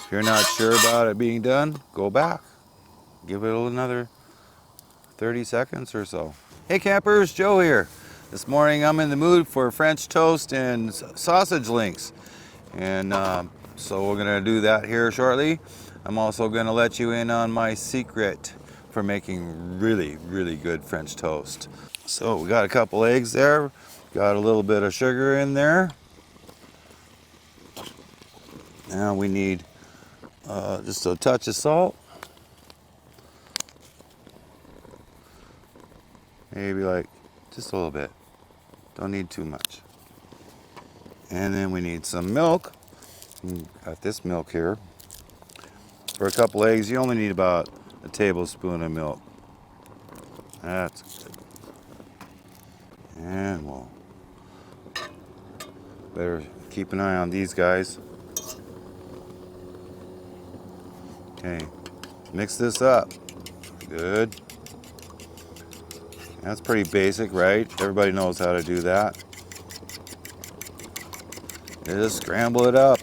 If you're not sure about it being done, go back. Give it another 30 seconds or so. Hey campers, Joe here. This morning I'm in the mood for French toast and sausage links. And so we're gonna do that here shortly. I'm also gonna let you in on my secret for making really, really good French toast. So we got a couple eggs there. Got a little bit of sugar in there. Now we need just a touch of salt. Maybe like just a little bit. Don't need too much. And then we need some milk. Got this milk here. For a couple eggs, you only need about a tablespoon of milk. That's good. And we'll better keep an eye on these guys. Okay, mix this up. Good. That's pretty basic, right? Everybody knows how to do that. Just scramble it up.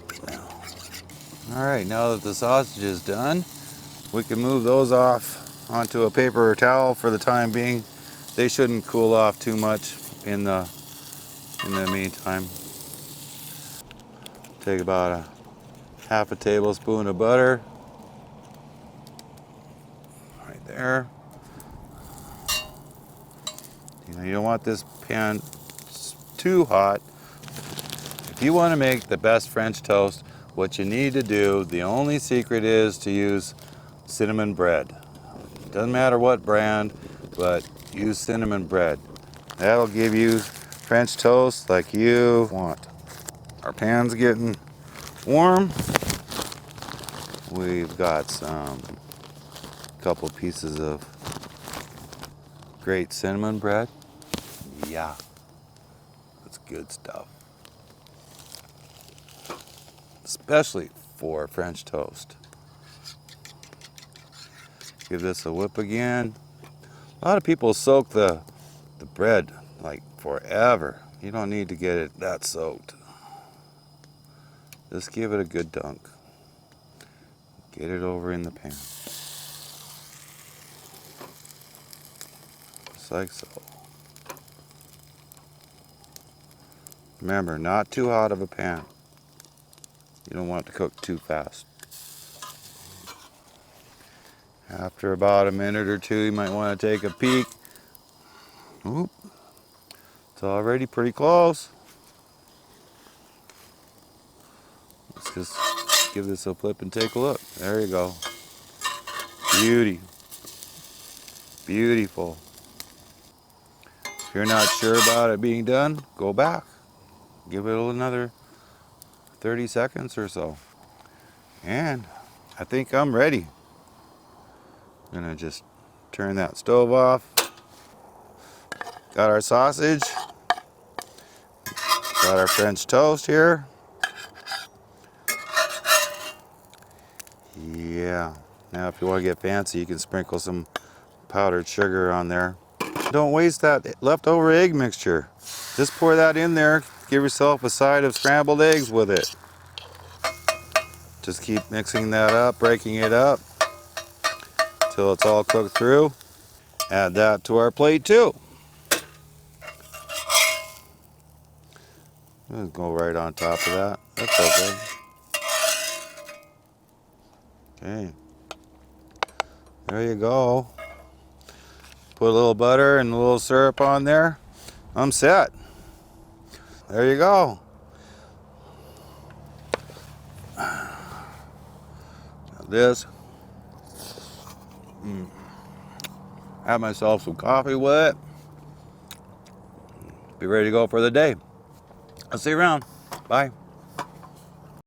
All right, now that the sausage is done, we can move those off onto a paper towel for the time being. They shouldn't cool off too much in the meantime. Take about a half a tablespoon of butter. Right there. You don't want this pan too hot. If you want to make the best French toast, what you need to do, the only secret is to use cinnamon bread. Doesn't matter what brand, but use cinnamon bread. That'll give you French toast like you want. Our pan's getting warm. We've got some couple pieces of great cinnamon bread. Yeah, that's good stuff. Especially for French toast. Give this a whip again. A lot of people soak the bread like forever. You don't need to get it that soaked. Just give it a good dunk. Get it over in the pan. Just like so. Remember, not too hot of a pan. You don't want it to cook too fast. After about a minute or two, you might want to take a peek. Oop. It's already pretty close. Let's just give this a flip and take a look. There you go. Beauty. Beautiful. If you're not sure about it being done, go back. Give it another 30 seconds or so. And I think I'm ready. I'm gonna just turn that stove off. Got our sausage. Got our French toast here. Yeah. Now if you want to get fancy, you can sprinkle some powdered sugar on there. Don't waste that leftover egg mixture. Just pour that in there. Give yourself a side of scrambled eggs with it. Just keep mixing that up, breaking it up till it's all cooked through. Add that to our plate too. Let's go right on top of that. That's okay. Okay. There you go. Put a little butter and a little syrup on there. I'm set. There you go. This. Have myself some coffee with it. Be ready to go for the day. I'll see you around. Bye.